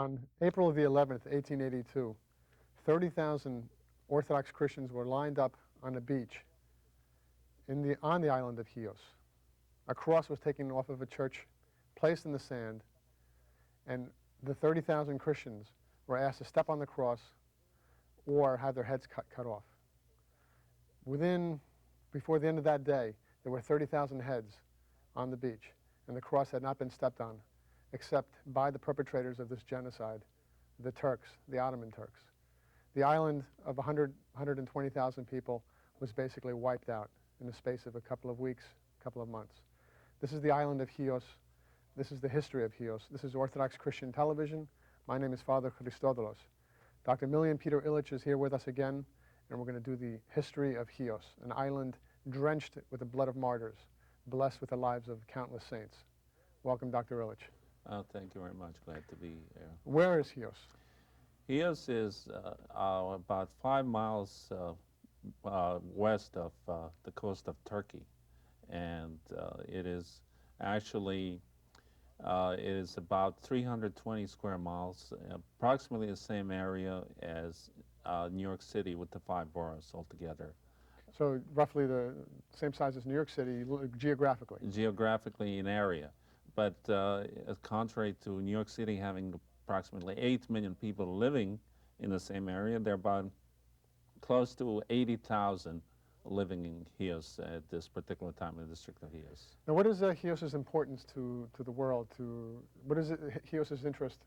On April the 11th, 1882, 30,000 Orthodox Christians were lined up on a beach on the island of Chios. A cross was taken off of a church, placed in the sand, and the 30,000 Christians were asked to step on the cross or have their heads cut off. Before the end of that day, there were 30,000 heads on the beach, and the cross had not been stepped on, except by the perpetrators of this genocide, the Turks, the Ottoman Turks. The island of 120,000 people was basically wiped out in the space of a couple of weeks, couple of months. This is the island of Chios. This is the history of Chios. This is Orthodox Christian Television. My name is Father Christodolos. Dr. Miljan Peter Illich is here with us again, and we're going to do the history of Chios, an island drenched with the blood of martyrs, blessed with the lives of countless saints. Welcome, Dr. Illich. Thank you very much. Glad to be here. Where is Chios? Chios is about 5 miles west of the coast of Turkey, and it is actually it is about 320 square miles, approximately the same area as New York City with the 5 boroughs altogether. So roughly the same size as New York City geographically? Geographically in area. But as contrary to New York City having approximately 8 million people living in the same area, there are about close to 80,000 living in Chios at this particular time in the district of Chios. Now what is Chios's importance to the world? What is Chios's interest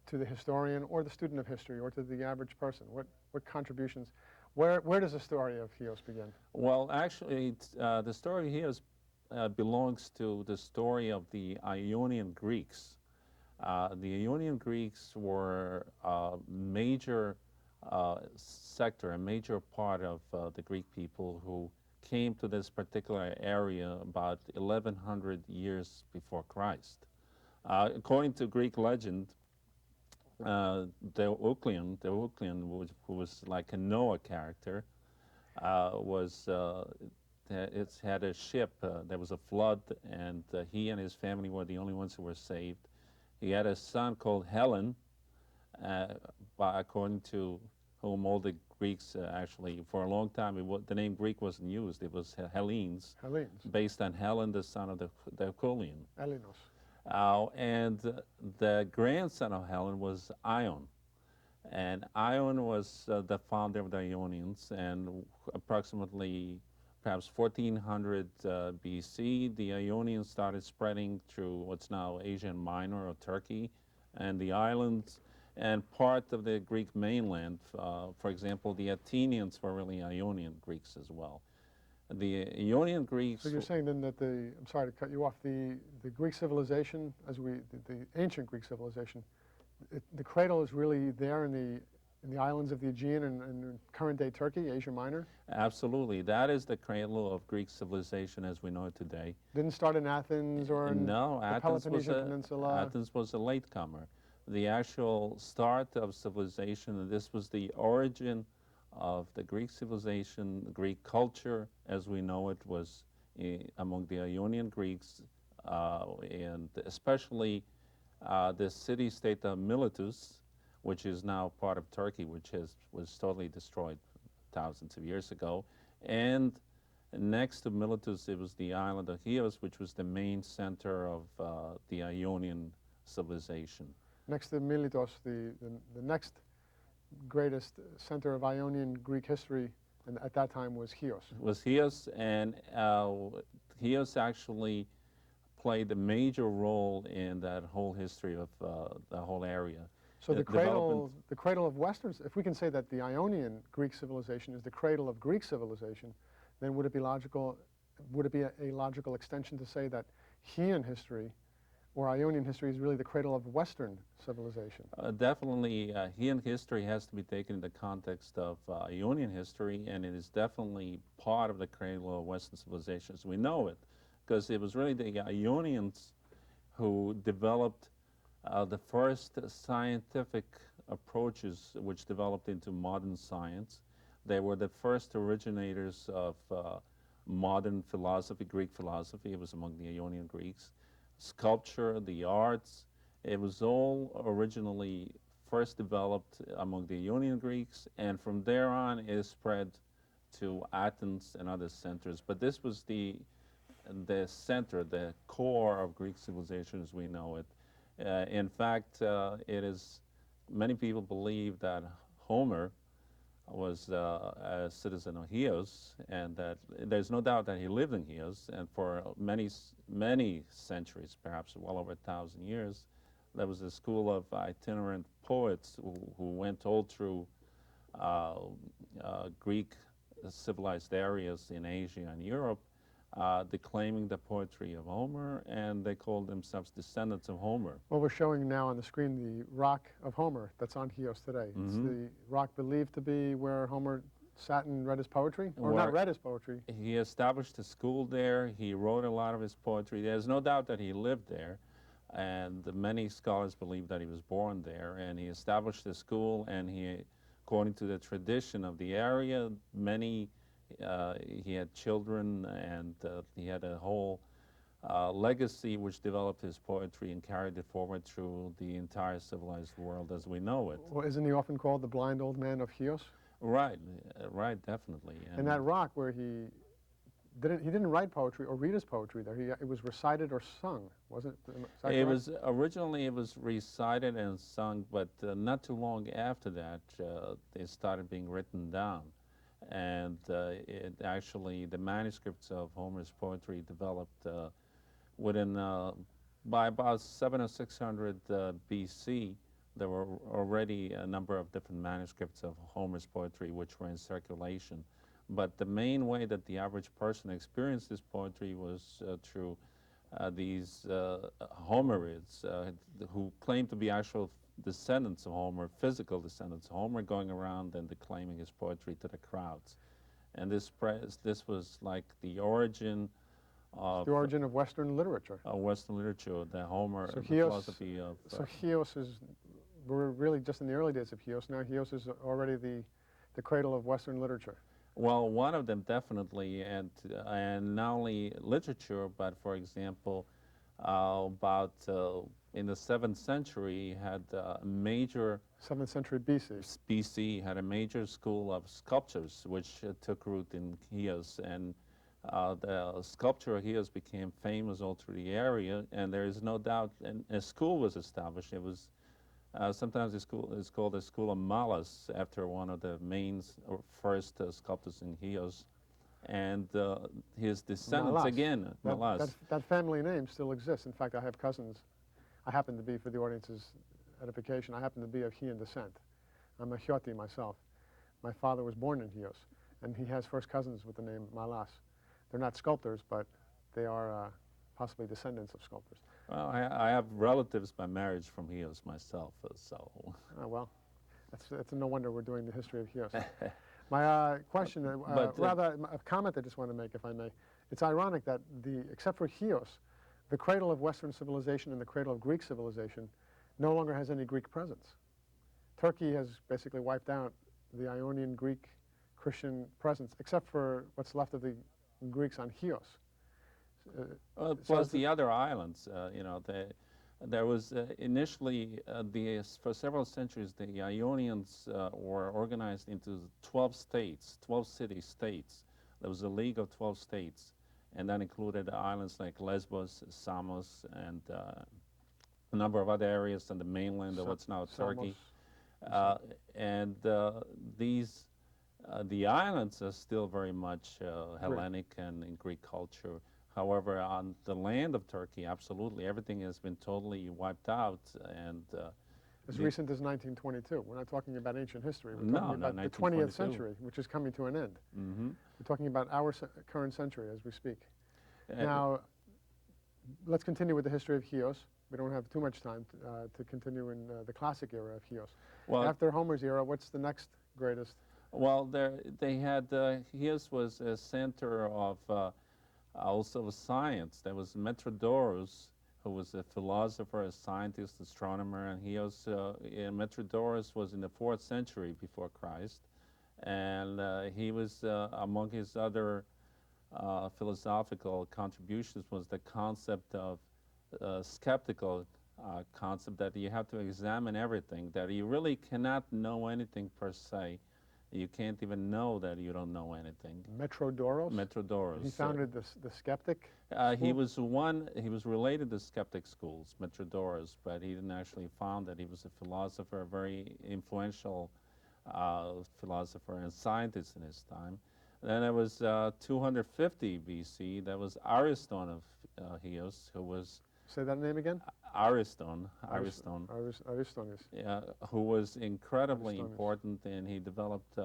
to the historian or the student of history or to the average person? What contributions? Where does the story of Chios begin? Well, actually, the story of Chios belongs to the story of the Ionian Greeks. The Ionian Greeks were a major sector, a major part of the Greek people who came to this particular area about 1100 years before Christ. According to Greek legend, Euclion, who was like a Noah character, it had a ship. There was a flood, and he and his family were the only ones who were saved. He had a son called Helen, according to whom all the Greeks actually, for a long time, the name Greek wasn't used. It was Hellenes, based on Helen, the son of the Herculean. Elenos. And the grandson of Helen was Ion. And Ion was the founder of the Ionians, and approximately perhaps 1400 BC, the Ionians started spreading through what's now Asia Minor or Turkey and the islands and part of the Greek mainland. For example, the Athenians were really Ionian Greeks as well. The Ionian Greeks... So you're saying then that I'm sorry to cut you off, the Greek civilization, the ancient Greek civilization, the cradle is really there in the islands of the Aegean and current-day Turkey, Asia Minor? Absolutely. That is the cradle of Greek civilization as we know it today. Didn't start in Athens or in the Peloponnesian Peninsula? Athens was a latecomer. The actual start of civilization, and this was the origin of the Greek civilization, the Greek culture as we know it, was among the Ionian Greeks, and especially the city-state of Miletus, which is now part of Turkey, which was totally destroyed thousands of years ago. And next to Miletus, it was the island of Chios, which was the main center of the Ionian civilization. Next to Miletus, the next greatest center of Ionian Greek history at that time was Chios. Was Chios, and Chios actually played a major role in that whole history of the whole area. So the cradle of Western, if we can say that the Ionian Greek civilization is the cradle of Greek civilization, then would it be a logical extension to say that Chian history or Ionian history is really the cradle of Western civilization? Definitely, Chian history has to be taken in the context of Ionian history, and it is definitely part of the cradle of Western civilization as we know it, because it was really the Ionians who developed the first scientific approaches which developed into modern science. They were the first originators of modern philosophy, Greek philosophy. It was among the Ionian Greeks. Sculpture, the arts, It was all originally first developed among the Ionian Greeks, and from there on it spread to Athens and other centers. But this was the center, the core of Greek civilization as we know it. In fact, it is many people believe that Homer was a citizen of Chios, and that there's no doubt that he lived in Chios, and for many centuries, perhaps well over 1,000 years, there was a school of itinerant poets who went all through uh, Greek civilized areas in Asia and Europe, declaiming the poetry of Homer, and they called themselves descendants of Homer. Well, we're showing now on the screen the rock of Homer that's on Chios today. It's the rock believed to be where Homer sat and read his poetry, or not read his poetry. He established a school there. He wrote a lot of his poetry. There's no doubt that he lived there, and many scholars believe that he was born there, and he established a school, and he, according to the tradition of the area, he had children, and he had a whole legacy which developed his poetry and carried it forward through the entire civilized world as we know it. Well, isn't he often called the blind old man of Chios? Right, right, definitely. And that rock where he didn't write poetry or read his poetry there. It was recited or sung, wasn't it? It was originally it was recited and sung, but not too long after that, it started being written down, and it actually the manuscripts of Homer's poetry developed within by about 700 or 600 BC. There were already a number of different manuscripts of Homer's poetry which were in circulation. But the main way that the average person experienced this poetry was through these Homerids who claimed to be actual descendants of Homer, physical descendants of Homer, going around and declaiming his poetry to the crowds. And this was like the origin of Western literature. Western literature, the Homer, So the Chios, philosophy of... so Chios we're really just in the early days of Chios. Now Chios is already the cradle of Western literature. Well, one of them definitely, and not only literature, but for example, about in the 7th century had a major 7th century BC. BC had a major school of sculptures which took root in Chios, and the sculpture of Chios became famous all through the area, and there is no doubt, and a school was established. It was sometimes the school is called the School of Malus, after one of the main or first sculptors in Chios. And his descendants, again, Malus. That family name still exists. In fact, I have cousins. I happen to be, for the audience's edification, I happen to be of Chian descent. I'm a Chioti myself. My father was born in Chios, and he has first cousins with the name Malas. They're not sculptors, but they are possibly descendants of sculptors. Well, I have relatives by marriage from Chios myself, so... well, that's no wonder we're doing the history of Chios. My question, rather a comment I just want to make, if I may. It's ironic that except for Chios, the cradle of Western civilization and the cradle of Greek civilization no longer has any Greek presence. Turkey has basically wiped out the Ionian Greek Christian presence, except for what's left of the Greeks on Chios. Plus the other islands, you know, there was initially, for several centuries, the Ionians were organized into 12 states, 12 city-states. There was a league of 12 states, and that included islands like Lesbos, Samos, and a number of other areas on the mainland of what's now Turkey. And the islands are still very much Hellenic and in Greek culture. However, on the land of Turkey, absolutely, everything has been totally wiped out. And as recent as 1922. We're not talking about ancient history. We're no, talking about the 20th century, which is coming to an end. We're talking about our current century as we speak. Now, let's continue with the history of Chios. We don't have too much time to continue in the classic era of Chios. Well, after Homer's era, what's the next greatest? Well, they had, Chios was a center of also science. There was Metrodorus, who was a philosopher, a scientist, astronomer, and Metrodorus was in the 4th century before Christ, and he was, among his other philosophical contributions, was the concept of skeptical concept that you have to examine everything, that you really cannot know anything per se. You can't even know that you don't know anything. Metrodorus? Metrodorus. He founded the skeptic He school? he was related to skeptic schools, Metrodorus, but he didn't actually found it. He was a philosopher, a very influential philosopher and scientist in his time. Then it was 250 BC, that was Ariston of Chios, who was Say that name again? Ariston, Aristonis. who was incredibly Aristonus. important, and he developed,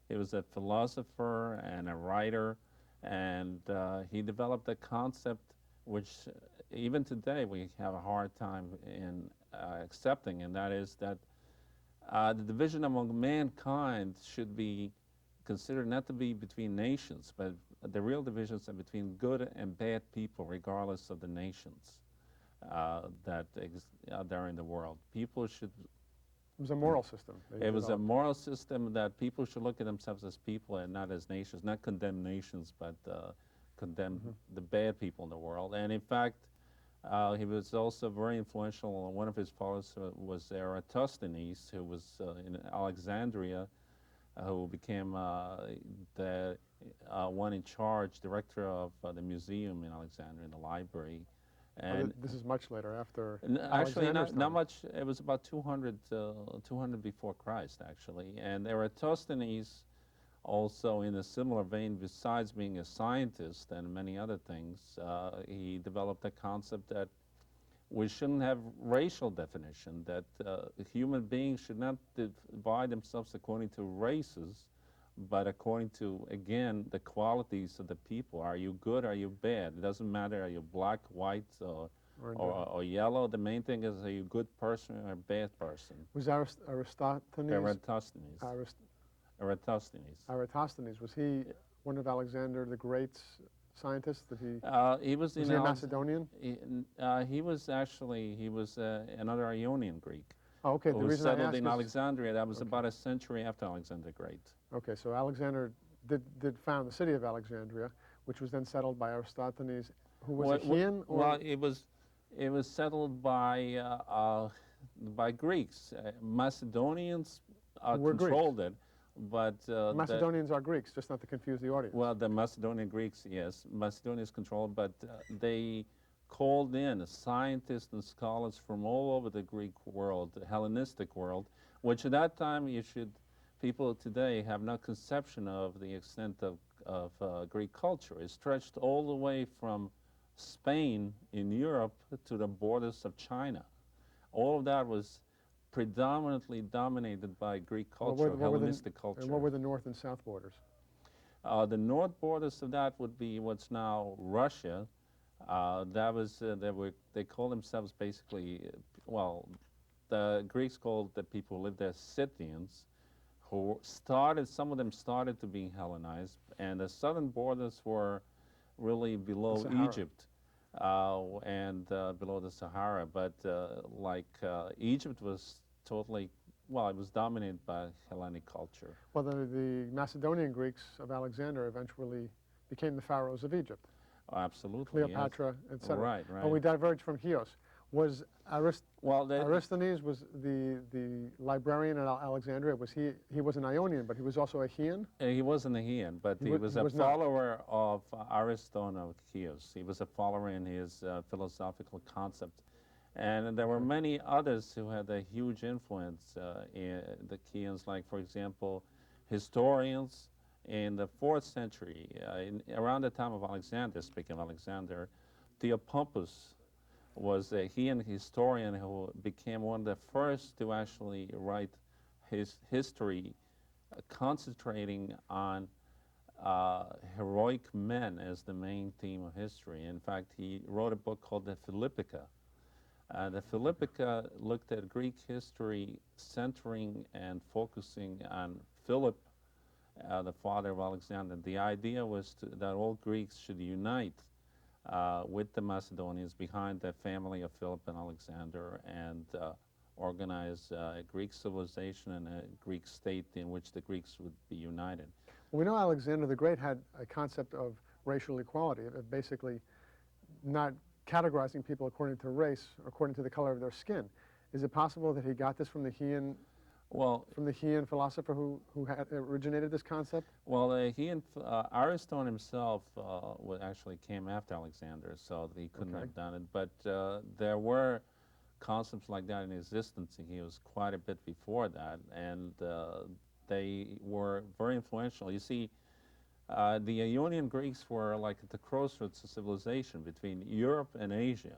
he was a philosopher and a writer, and he developed a concept which even today we have a hard time in accepting, and that is that the division among mankind should be considered not to be between nations, but the real divisions are between good and bad people, regardless of the nations that are there in the world. People should. It was a moral system. It was a moral system that people should look at themselves as people and not as nations, not condemn nations, but condemn the bad people in the world. And in fact, he was also very influential. One of his followers was Eratosthenes, who was in Alexandria, who became the one in charge, director of the museum in Alexandria, in the library. And this is much later, after actually, Alexander's not time. much. It was about 200 before Christ, actually. And Eratosthenes, also in a similar vein, besides being a scientist and many other things, he developed a concept that we shouldn't have racial definition, that human beings should not divide themselves according to races, but according to, again, the qualities of the people. Are you good, are you bad? It doesn't matter, are you black, white, or yellow. The main thing is, are you a good person or a bad person? Was Eratosthenes? Eratosthenes. Was he one of Alexander the Great's scientists? He was he a Macedonian? He was another Ionian Greek. Oh, okay. Who The was reason I settled ask in is, Alexandria. That was about a century after Alexander the Great. okay, so Alexander did found the city of Alexandria, which was then settled by Eratosthenes, who was a Chian? Well, it was settled by Greeks. Macedonians controlled it, but Macedonians are Greeks, just not to confuse the audience. well, the Macedonian Greeks, yes, Macedonians controlled, but they called in scientists and scholars from all over the Greek world, the Hellenistic world, which at that time people today have no conception of the extent of Greek culture. It stretched all the way from Spain in Europe to the borders of China. All of that was predominantly dominated by Greek culture, Hellenistic culture. And what were the north and south borders? The north borders of that would be what's now Russia. They call themselves basically, well, the Greeks called the people who lived there Scythians, some of them started to be Hellenized, and the southern borders were really below Egypt and below the Sahara, but Egypt was totally, well, it was dominated by Hellenic culture. Well, the Macedonian Greeks of Alexander eventually became the pharaohs of Egypt. Oh, absolutely. Cleopatra, yes. etc. Right. But we diverged from Chios. Was Aristophanes was the librarian at Alexandria? He was an Ionian, but he was also a Chian? He wasn't a Chian, but he was a follower of Ariston of Chios. He was a follower in his philosophical concept. And there were many others who had a huge influence in the Chians, like, for example, historians in the 4th century, around the time of Alexander, speaking of Alexander, Theopompus was a Chian historian who became one of the first to actually write his history concentrating on heroic men as the main theme of history. In fact, he wrote a book called the Philippica. The Philippica looked at Greek history centering and focusing on Philip, the father of Alexander. The idea was that all Greeks should unite with the Macedonians behind the family of Philip and Alexander and organize a Greek civilization and a Greek state in which the Greeks would be united. Well, we know Alexander the Great had a concept of racial equality, of basically not categorizing people according to race, according to the color of their skin. Is it possible that he got this from the Heian, Well, philosopher who had originated this concept? well, Aristotle himself actually came after Alexander, so he couldn't have done it. But there were concepts like that in existence, and he was quite a bit before that, and they were very influential. You see, the Ionian Greeks were like at the crossroads of civilization between Europe and Asia,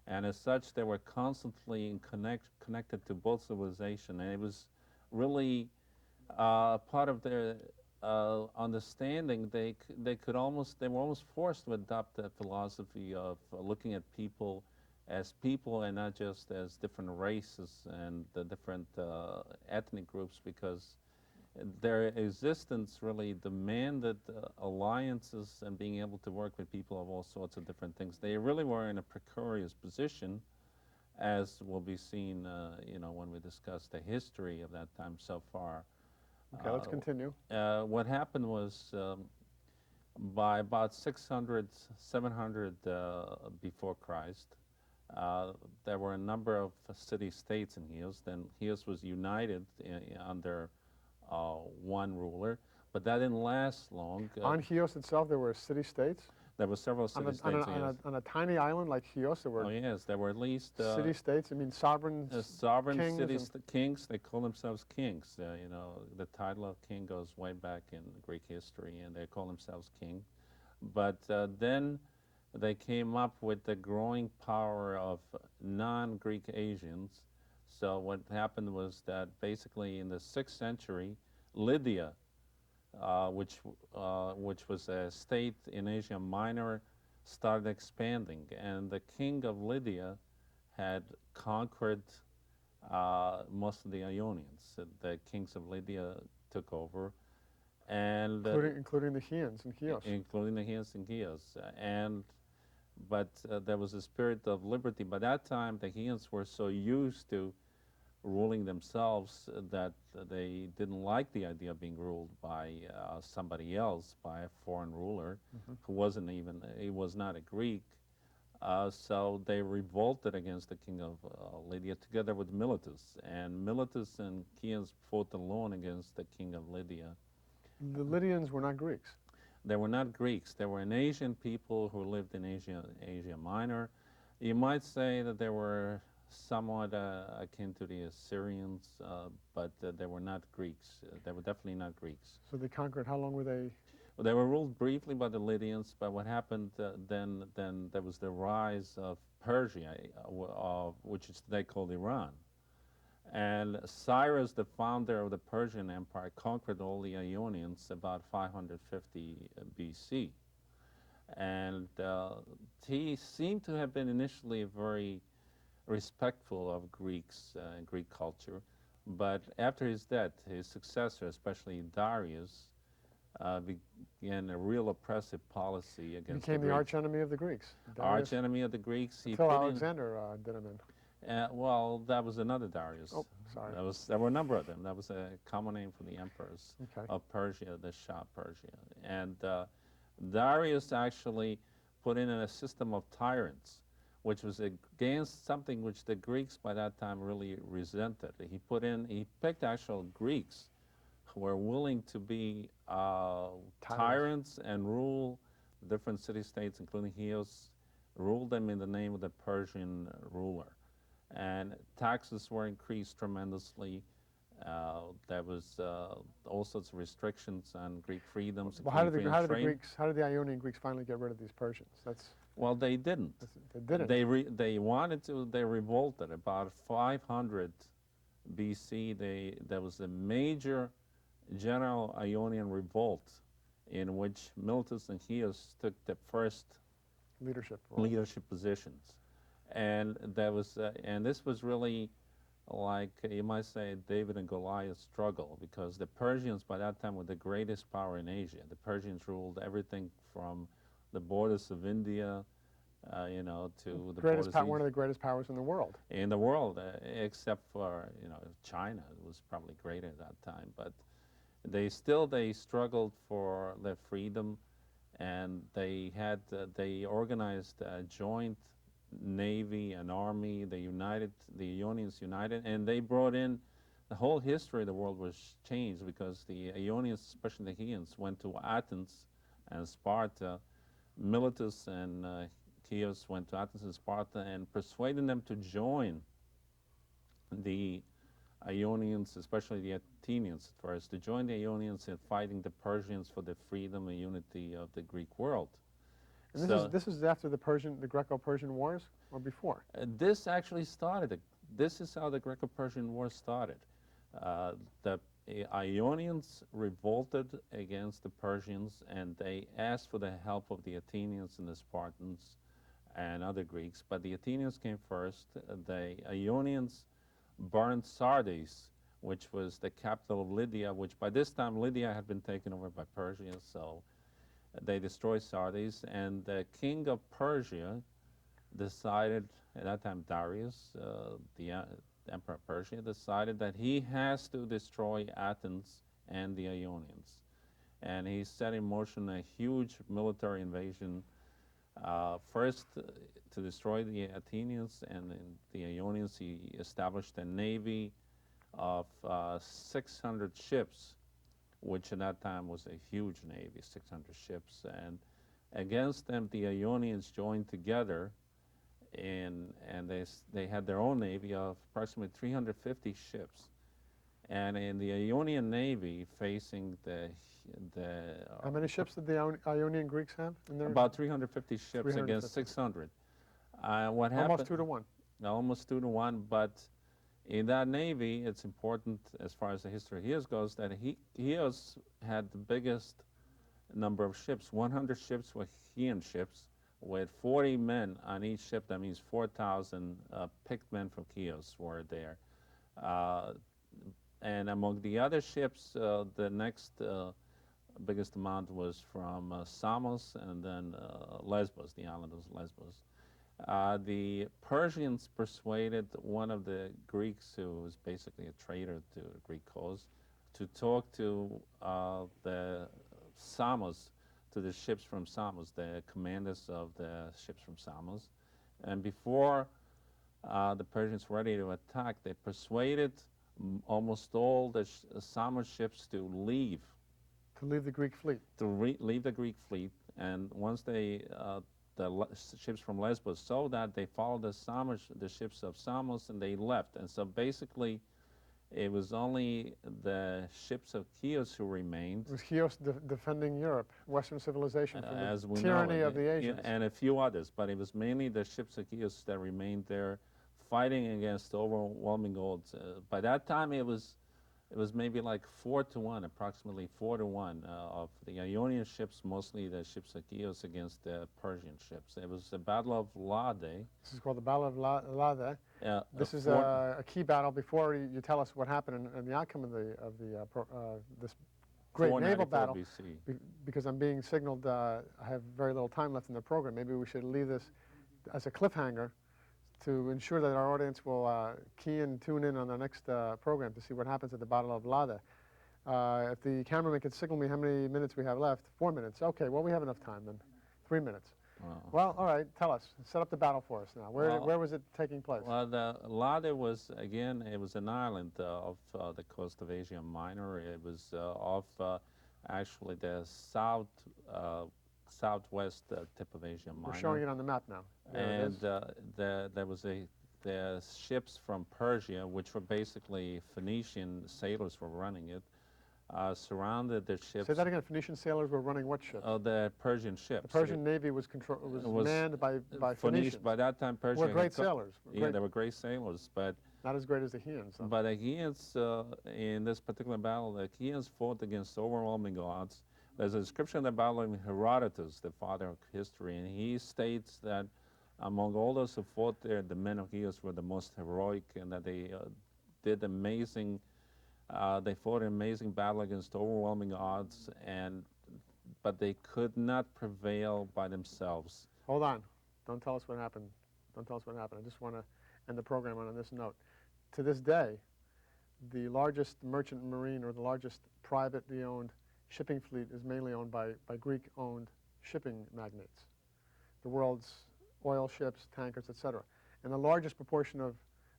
and as such, they were constantly connected to both civilization, and it was really part of their understanding. They were almost forced to adopt that philosophy of looking at people as people and not just as different races and the different ethnic groups, because their existence really demanded alliances and being able to work with people of all sorts of different things. They really were in a precarious position, as will be seen, when we discuss the history of that time so far. Okay, let's continue. What happened was, by about 600, 700 before Christ, there were a number of city-states in Chios. Then Chios was united under one ruler, but that didn't last long. On Chios itself, there were city-states? There were several city-states. On a tiny island like Chios, there were... Oh, yes, there were at least... city-states, I mean sovereign kings. Kings, they call themselves kings. The title of king goes way back in Greek history, and they call themselves king. But then they came up with the growing power of non-Greek Asians. So what happened was that basically in the 6th century, Lydia, which was a state in Asia Minor, started expanding, and the king of Lydia had conquered most of the Ionians. The kings of Lydia took over, and including the Heians in Chios. Including the Heians in Chios, but there was a spirit of liberty. By that time, the Heians were so used to ruling themselves that they didn't like the idea of being ruled by somebody else, by a foreign ruler who he was not a Greek. So they revolted against the king of Lydia together with Miletus. And Miletus and Chios fought alone against the king of Lydia. The Lydians were not Greeks. They were not Greeks. They were an Asian people who lived in Asia Minor. You might say that they were somewhat akin to the Assyrians, but they were not Greeks. They were definitely not Greeks. So they conquered, how long were they? Well, they were ruled briefly by the Lydians, but what happened then there was the rise of Persia, which is today called Iran. And Cyrus, the founder of the Persian Empire, conquered all the Ionians about 550 BC. And he seemed to have been initially very respectful of Greeks and Greek culture, but after his death, his successor, especially Darius, began a real oppressive policy against the Greeks. Became the archenemy of the Greeks. Arch enemy of the Greeks. Until Alexander did him in. Well, that was another Darius. Oh, sorry. There were a number of them. That was a common name for the emperors Okay. of Persia, the Shah of Persia. And Darius actually put in a system of tyrants, which was against something which the Greeks by that time really resented. He picked actual Greeks who were willing to be tyrants and rule different city-states, including Chios, ruled them in the name of the Persian ruler. And taxes were increased tremendously. There was all sorts of restrictions on Greek freedoms. Well, how did the Ionian Greeks finally get rid of these Persians? Well, they didn't. They didn't. They wanted to. They revolted. About 500 BC, there was a major general Ionian revolt in which Miletus and Chios took the first leadership positions, and this was really like, you might say, David and Goliath struggle, because the Persians by that time were the greatest power in Asia. The Persians ruled everything from the borders of India, to the borders of one of the greatest powers in the world. In the world, except for China, it was probably greater at that time. But they struggled for their freedom, and they organized a joint navy and army. The Ionians united, and they brought in the whole history of the world was changed because the Ionians, especially the Chians, went to Athens and Sparta. Miletus and Chios went to Athens and Sparta and persuaded them to join the Ionians, especially the Athenians at first, to join the Ionians in fighting the Persians for the freedom and unity of the Greek world. And this is after the Greco-Persian Wars, or before? This actually started. This is how the Greco-Persian War started. The Ionians revolted against the Persians, and they asked for the help of the Athenians and the Spartans and other Greeks. But the Athenians came first. The Ionians burned Sardis, which was the capital of Lydia, which by this time Lydia had been taken over by Persia, so they destroyed Sardis. And the king of Persia decided, at that time Darius, the emperor of Persia, decided that he has to destroy Athens and the Ionians. And he set in motion a huge military invasion, first to destroy the Athenians and the Ionians. He established a navy of 600 ships, which at that time was a huge navy, 600 ships. And against them, the Ionians joined together, and they had their own navy of approximately 350 ships. And in the Ionian navy, facing the How many ships did the Ionian Greeks have in their? about 350 ships 350. against 600. What happened? Almost 2 to 1. Almost 2 to 1, but in that navy, it's important as far as the history of Chios goes that Chios had the biggest number of ships. 100 ships were Chian ships with 40 men on each ship. That means 4,000 picked men from Chios were there. And among the other ships, the next biggest amount was from Samos and then Lesbos, the island of Lesbos. The Persians persuaded one of the Greeks, who was basically a traitor to the Greek cause, to talk to the Samos, to the ships from Samos, the commanders of the ships from Samos. And before the Persians were ready to attack, they persuaded almost all the Samos ships to leave. To leave the Greek fleet. To leave the Greek fleet. And once they the ships from Lesbos saw that, they followed the ships of Samos, and they left. And so basically, it was only the ships of Chios who remained. It was Chios defending Europe, Western civilization, from as the we tyranny know, of the Asians. and a few others, but it was mainly the ships of Chios that remained there, fighting against overwhelming odds. By that time, it was maybe like 4 to 1, approximately 4 to 1 of the Ionian ships, mostly the ships of Chios against the Persian ships. It was the Battle of Lade. This is called the Battle of Lade. This is a key battle. Before you tell us what happened and the outcome of this great naval battle, because I'm being signaled I have very little time left in the program. Maybe we should leave this as a cliffhanger to ensure that our audience will key and tune in on the next program to see what happens at the Battle of Lade. If the cameraman could signal me how many minutes we have left. 4 minutes. Okay, well, we have enough time then. 3 minutes. Well, all right, tell us. Set up the battle for us now. Where was it taking place? Well, the Lade was, again, it was an island off the coast of Asia Minor. It was off actually the southwest tip of Asia Minor. We're showing it on the map now. And there was the ships from Persia, which were basically Phoenician sailors were running it, surrounded the ships. Say that again. Phoenician sailors were running what ships? The Persian ships. The Persian navy was manned by Phoenicians. By that time, Persia were great sailors. Yeah, they were great sailors, but not as great as the Chians. Though. But the Chians, in this particular battle, the Chians fought against overwhelming odds. There's a description of the battle in Herodotus, the father of history, and he states that among all those who fought there, the men of Chios were the most heroic, and that they did amazing. They fought an amazing battle against overwhelming odds, but they could not prevail by themselves. Hold on. Don't tell us what happened. Don't tell us what happened. I just want to end the program on this note. To this day, the largest merchant marine or the largest privately owned shipping fleet is mainly owned by Greek-owned shipping magnates. The world's oil ships, tankers, etc. And the largest proportion of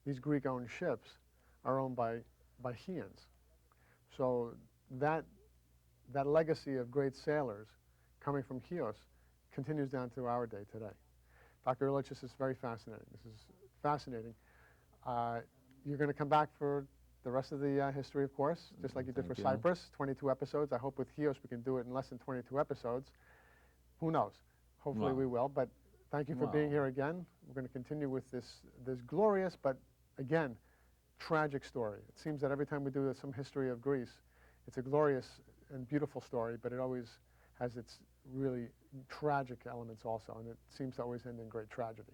these Greek-owned ships are owned by Chians. So that legacy of great sailors coming from Chios continues down to our day today. Dr. Ehrlich, this is very fascinating. This is fascinating. You're going to come back for the rest of the history, of course, just like you did for Cyprus, 22 episodes. I hope with Chios we can do it in less than 22 episodes. Who knows? Hopefully we will. But thank you for being here again. We're going to continue with this glorious, but again, tragic story. It seems that every time we do some history of Greece, it's a glorious and beautiful story, but it always has its really tragic elements also, and it seems to always end in great tragedy.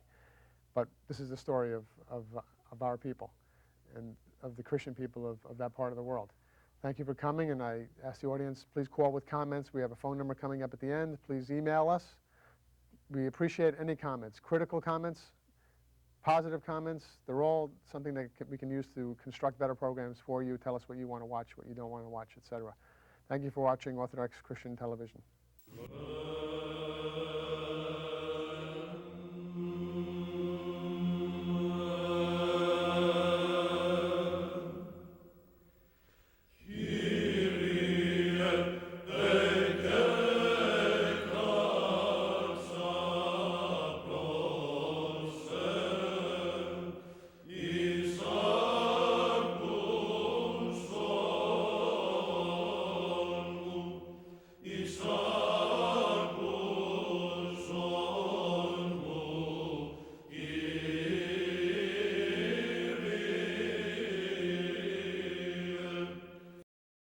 But this is the story of our people and of the Christian people of that part of the world. Thank you for coming, and I ask the audience, please call with comments. We have a phone number coming up at the end. Please email us. We appreciate any comments, critical comments, positive comments. They're all something that we can use to construct better programs for you, tell us what you want to watch, what you don't want to watch, etc. Thank you for watching Orthodox Christian Television.